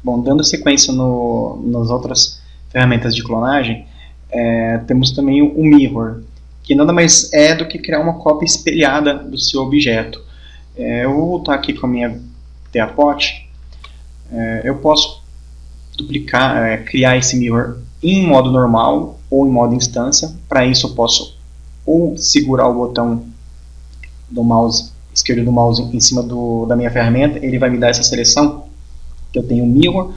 Bom, dando sequência nas outras ferramentas de clonagem, temos também o mirror, que nada mais é do que criar uma cópia espelhada do seu objeto. Eu vou voltar aqui com a minha TeaPot. Eu posso duplicar, criar esse mirror em modo normal ou em modo instância. Para isso eu posso ou segurar o botão do mouse esquerdo do mouse em cima da minha ferramenta, ele vai me dar essa seleção, que eu tenho o mirror,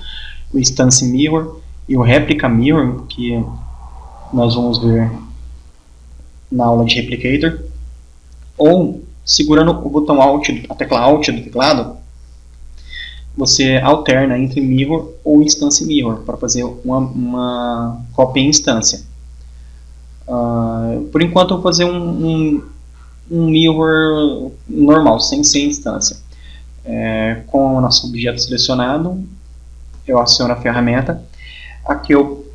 o instance mirror e o replica mirror, que nós vamos ver na aula de replicator, ou segurando o botão Alt, a tecla Alt do teclado, você alterna entre mirror ou instance mirror para fazer uma cópia em instância. Por enquanto eu vou fazer um mirror normal, sem ser instância. Com o nosso objeto selecionado, eu aciono a ferramenta. Aqui eu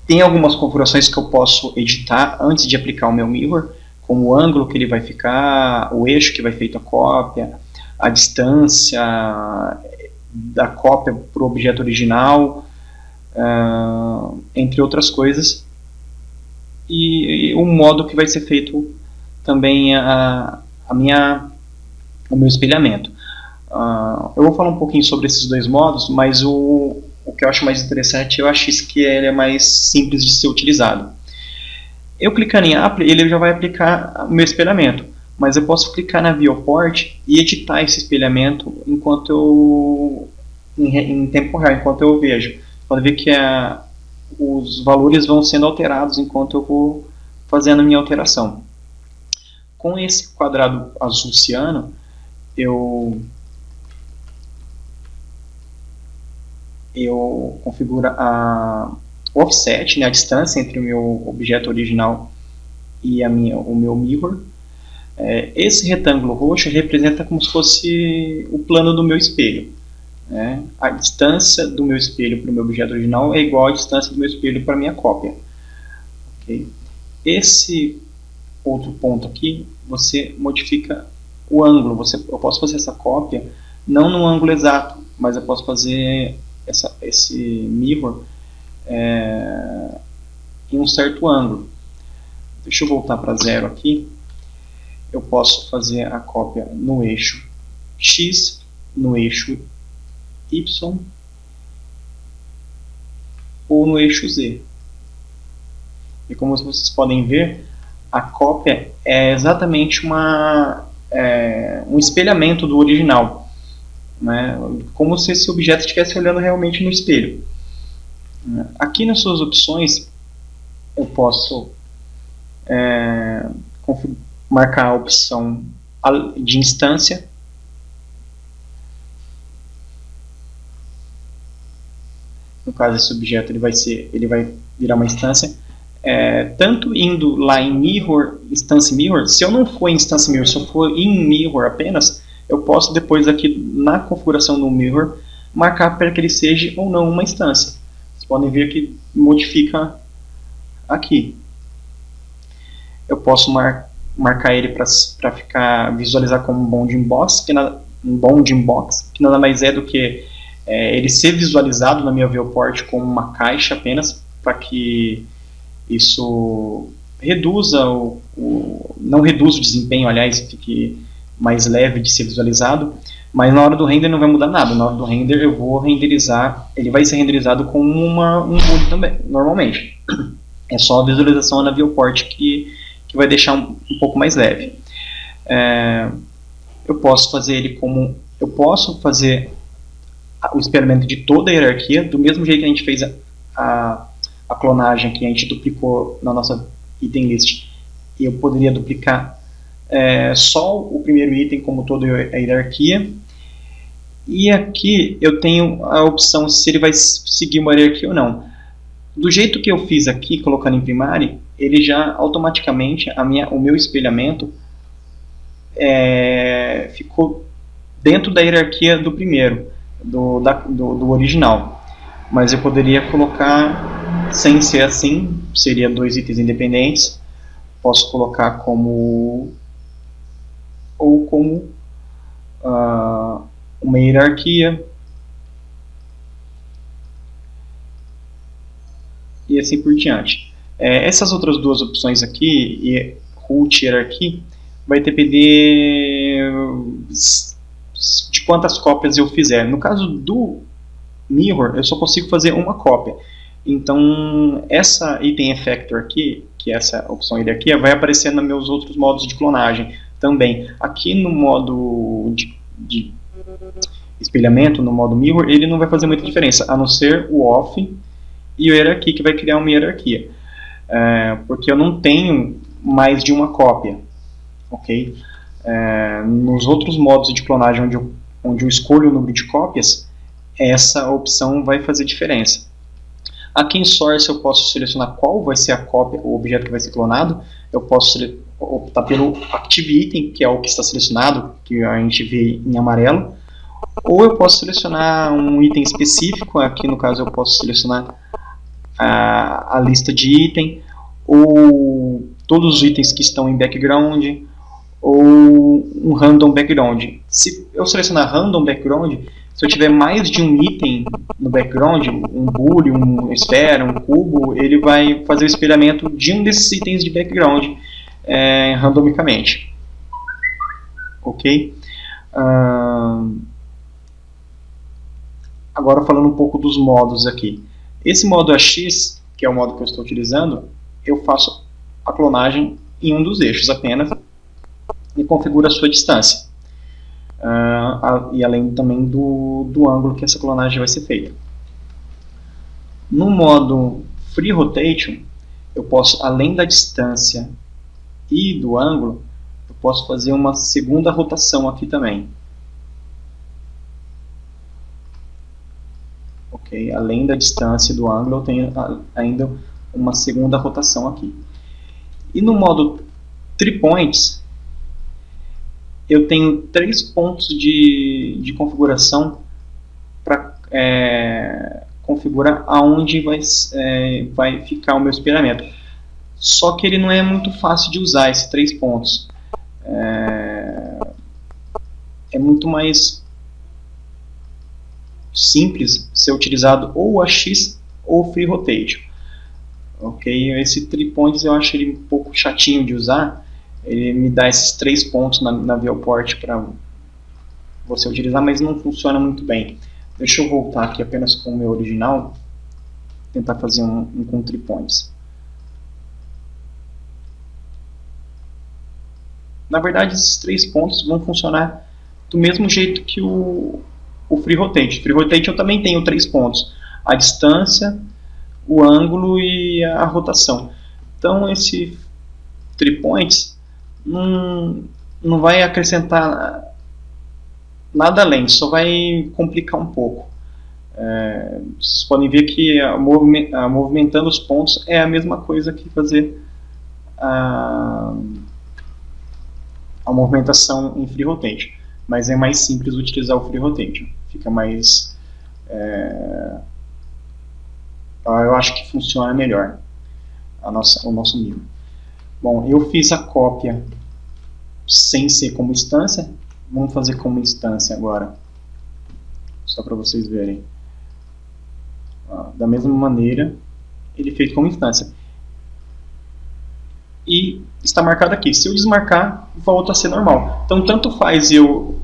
tenho algumas configurações que eu posso editar antes de aplicar o meu mirror, como o ângulo que ele vai ficar, o eixo que vai feito a cópia, a distância da cópia para o objeto original, entre outras coisas, e o modo que vai ser feito também o meu espelhamento. Eu vou falar um pouquinho sobre esses dois modos, mas o que eu acho mais interessante, eu acho que ele é mais simples de ser utilizado. Eu clicando em Apply, ele já vai aplicar o meu espelhamento, mas eu posso clicar na Viewport e editar esse espelhamento em tempo real, enquanto eu vejo. Pode ver que os valores vão sendo alterados enquanto eu vou fazendo a minha alteração. Com esse quadrado azul ciano, eu configuro o offset, né, a distância entre o meu objeto original e o meu mirror. Esse retângulo roxo representa como se fosse o plano do meu espelho. A distância do meu espelho para o meu objeto original é igual à distância do meu espelho para a minha cópia. Okay? Esse outro ponto aqui, você modifica o ângulo. Eu posso fazer essa cópia não no ângulo exato, mas eu posso fazer esse mirror em um certo ângulo. Deixa eu voltar para 0 aqui. Eu posso fazer a cópia no eixo X, no eixo Y ou no eixo Z. E como vocês podem ver, a cópia é exatamente um espelhamento do original, né? Como se esse objeto estivesse olhando realmente no espelho. Aqui nas suas opções, eu posso marcar a opção de instância. No caso, esse objeto ele vai virar uma instância. Tanto indo lá em mirror, instance mirror, se eu não for em instance mirror, se eu for em mirror apenas, eu posso depois aqui na configuração do mirror marcar para que ele seja ou não uma instância. Vocês podem ver que modifica aqui. Eu posso marcar ele para visualizar como um bounding box, que nada mais é do que ele ser visualizado na minha viewport como uma caixa apenas, para que isso reduza não reduza o desempenho, aliás, fique mais leve de ser visualizado, mas na hora do render não vai mudar nada. Na hora do render eu vou renderizar, ele vai ser renderizado com um GUI também, normalmente. É só a visualização na viewport que vai deixar um pouco mais leve. Eu posso fazer o experimento de toda a hierarquia, do mesmo jeito que a gente fez a clonagem que a gente duplicou na nossa item list. E eu poderia duplicar só o primeiro item como toda a hierarquia. E aqui eu tenho a opção se ele vai seguir uma hierarquia ou não. Do jeito que eu fiz aqui, colocando em primary, ele já automaticamente, o meu espelhamento ficou dentro da hierarquia do primeiro, do original. Mas eu poderia colocar sem ser assim, seria dois itens independentes. Posso colocar como uma hierarquia, e assim por diante. Essas outras duas opções aqui, root e hierarchy, vai depender de quantas cópias eu fizer. No caso do mirror, eu só consigo fazer uma cópia. Então, essa item effector aqui, que é essa opção hierarquia, vai aparecer nos meus outros modos de clonagem também. Aqui no modo de espelhamento, no modo mirror, ele não vai fazer muita diferença, a não ser o off e o hierarchy, que vai criar uma hierarquia. Porque eu não tenho mais de uma cópia. Ok? Nos outros modos de clonagem onde eu escolho o número de cópias, essa opção vai fazer diferença. Aqui em Source eu posso selecionar qual vai ser a cópia, o objeto que vai ser clonado. Eu posso optar pelo Active Item, que é o que está selecionado, que a gente vê em amarelo. Ou eu posso selecionar um item específico, aqui no caso eu posso selecionar a lista de item, ou todos os itens que estão em background, ou um random background. Se eu selecionar random background, se eu tiver mais de um item no background, um boolean, uma esfera, um cubo, ele vai fazer o espelhamento de um desses itens de background randomicamente. Ok? Agora falando um pouco dos modos aqui. Esse modo AX, que é o modo que eu estou utilizando, eu faço a clonagem em um dos eixos apenas e configuro a sua distância. E além também do ângulo que essa clonagem vai ser feita. No modo Free Rotation, eu posso, além da distância e do ângulo, eu posso fazer uma segunda rotação aqui também. Ok? Além da distância e do ângulo, eu tenho ainda uma segunda rotação aqui. E no modo 3 Points, eu tenho 3 pontos de configuração para configurar aonde vai ficar o meu espelhamento. Só que ele não é muito fácil de usar, esses 3 pontos. É muito mais simples ser utilizado ou o AX ou o Free Rotation. Ok? Esse 3 Points eu acho ele um pouco chatinho de usar. Ele me dá esses 3 pontos na viewport para você utilizar, mas não funciona muito bem. Deixa eu voltar aqui apenas com o meu original, tentar fazer um com 3 Points. Na verdade, esses 3 pontos vão funcionar do mesmo jeito que o Free Rotate. Free Rotate eu também tenho 3 pontos: a distância, o ângulo e a rotação. Então, esse 3 Points não vai acrescentar nada além, só vai complicar um pouco. Vocês podem ver que movimentando os pontos é a mesma coisa que fazer a movimentação em Free Rotate, mas é mais simples utilizar o Free Rotate, fica mais... eu acho que funciona melhor o nosso nível. Bom, eu fiz a cópia sem ser como instância. Vamos fazer como instância agora, só para vocês verem. Da mesma maneira, ele é feito como instância. E está marcado aqui. Se eu desmarcar, volta a ser normal. Então, tanto faz eu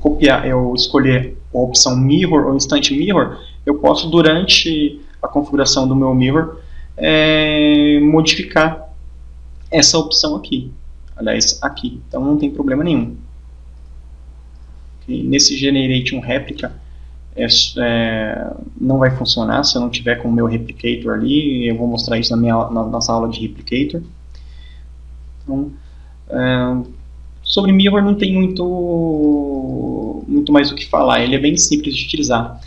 escolher a opção Mirror ou Instant Mirror, eu posso, durante a configuração do meu Mirror, modificar essa opção aqui. Aliás, aqui. Então, não tem problema nenhum. Okay? Nesse Generate um Réplica, não vai funcionar se eu não tiver com o meu Replicator ali. Eu vou mostrar isso na nossa aula de Replicator. Então, sobre Mirror não tem muito mais o que falar. Ele é bem simples de utilizar.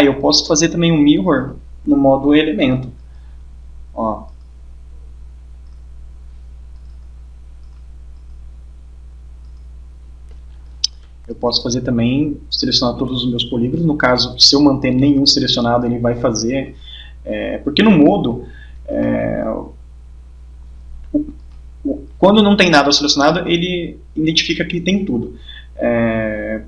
Eu posso fazer também um Mirror no modo Elemento. Eu posso fazer também, selecionar todos os meus polígonos. No caso, se eu manter nenhum selecionado, ele vai fazer. Porque no modo, quando não tem nada selecionado, ele identifica que tem tudo.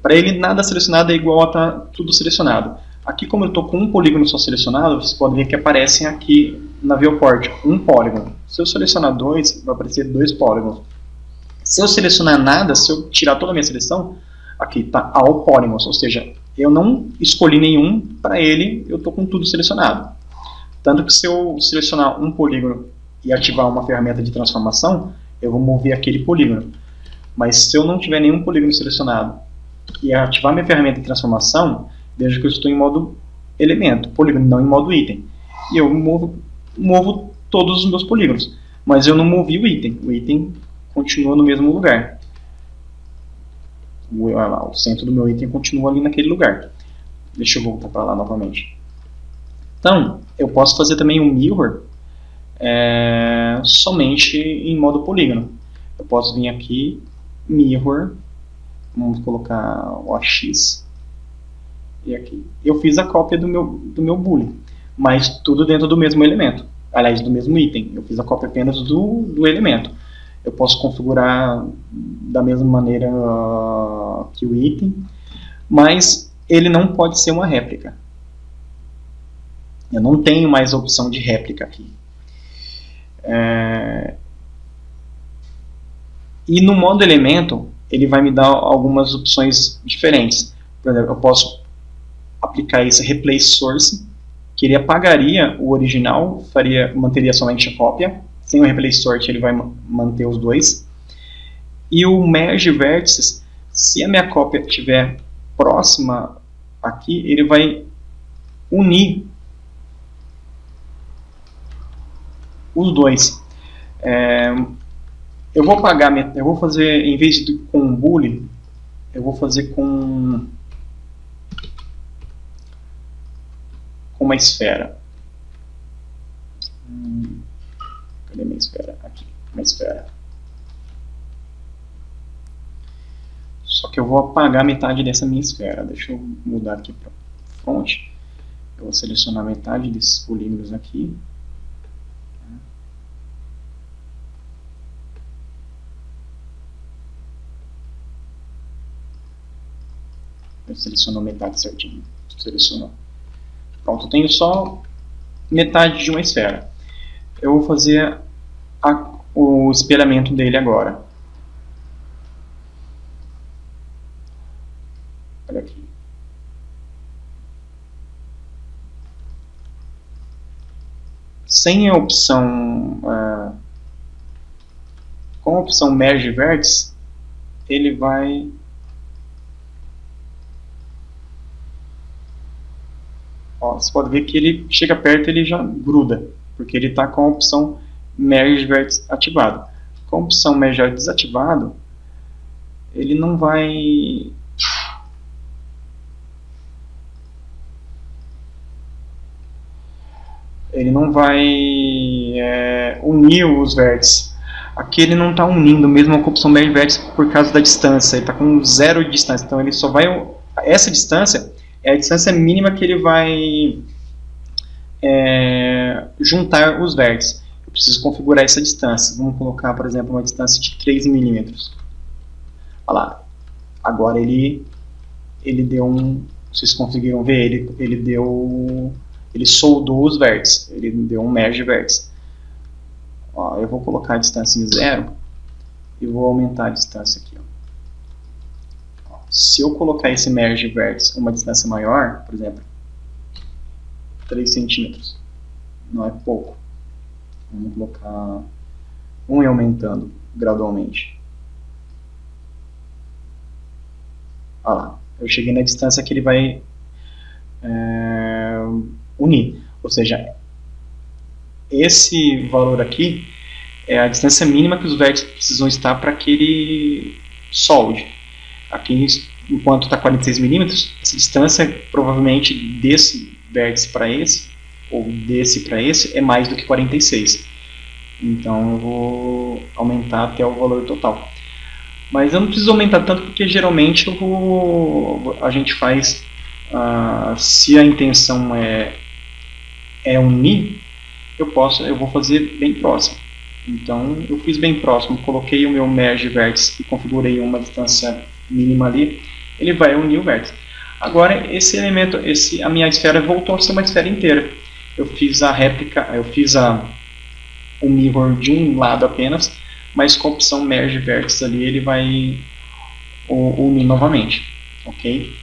Para ele, nada selecionado é igual a estar tudo selecionado. Aqui, como eu estou com um polígono só selecionado, vocês podem ver que aparecem aqui na viewport um polígono. Se eu selecionar 2, vai aparecer 2 polígonos. Se eu selecionar nada, se eu tirar toda a minha seleção, aqui está all polygons, ou seja, eu não escolhi nenhum para ele, eu estou com tudo selecionado. Tanto que se eu selecionar um polígono e ativar uma ferramenta de transformação, eu vou mover aquele polígono. Mas se eu não tiver nenhum polígono selecionado e ativar minha ferramenta de transformação, veja que eu estou em modo elemento, polígono, não em modo item. E eu movo todos os meus polígonos, mas eu não movi o item continua no mesmo lugar. O centro do meu item continua ali naquele lugar. Deixa eu voltar para lá novamente. Então, eu posso fazer também um mirror somente em modo polígono. Eu posso vir aqui, mirror, vamos colocar o AX, e aqui. Eu fiz a cópia do meu boolean, mas tudo dentro do mesmo elemento. Aliás, do mesmo item. Eu fiz a cópia apenas do elemento. Eu posso configurar da mesma maneira que o item, mas ele não pode ser uma réplica. Eu não tenho mais a opção de réplica aqui. E no modo elemento, ele vai me dar algumas opções diferentes. Por exemplo, eu posso aplicar esse replace source, que ele apagaria o original, manteria somente a cópia. Sem o replace sort, ele vai manter os dois. E o merge vértices, se a minha cópia estiver próxima aqui, ele vai unir os dois. Eu vou apagar, eu vou fazer, em vez de com um boolean, eu vou fazer com uma esfera. Cadê minha esfera? Aqui, uma esfera. Só que eu vou apagar metade dessa minha esfera. Deixa eu mudar aqui para front. Eu vou selecionar metade desses polígonos aqui. Eu seleciono metade certinho. Selecionou. Pronto, eu tenho só metade de uma esfera. Eu vou fazer o espelhamento dele agora. Olha aqui. Sem a opção, com a opção Merge Vértice, ele vai você pode ver que ele chega perto e ele já gruda, porque ele está com a opção Merge Vértice ativado. Com a opção Merge Vértice desativado, ele não vai unir os vértices. Aqui ele não está unindo, mesmo com a opção Merge Vértice, por causa da distância. Ele está com 0 de distância, então ele só vai... Essa distância é a distância mínima que ele vai juntar os vértices. Eu preciso configurar essa distância. Vamos colocar, por exemplo, uma distância de 3 milímetros. Olha lá. Agora ele deu um... Vocês conseguiram ver? Ele soldou os vértices. Ele deu um merge vértice. Ó, eu vou colocar a distância em 0 e vou aumentar a distância aqui. Se eu colocar esse merge vértice uma distância maior, por exemplo, 3 centímetros, não é pouco. Vamos colocar 1 e aumentando gradualmente. Olha lá, eu cheguei na distância que ele vai unir. Ou seja, esse valor aqui é a distância mínima que os vértices precisam estar para que ele solde. Aqui, enquanto está 46 milímetros, essa distância provavelmente desse vértice para esse, ou desse para esse, é mais do que 46. Então eu vou aumentar até o valor total. Mas eu não preciso aumentar tanto porque geralmente a gente faz, se a intenção é unir, eu vou fazer bem próximo. Então eu fiz bem próximo, coloquei o meu merge vértice e configurei uma distância mínima ali, ele vai unir o vértice. Agora esse elemento, a minha esfera voltou a ser uma esfera inteira. Eu fiz a réplica, o mirror de um lado apenas, mas com a opção Merge Vertex ali ele vai unir novamente, ok?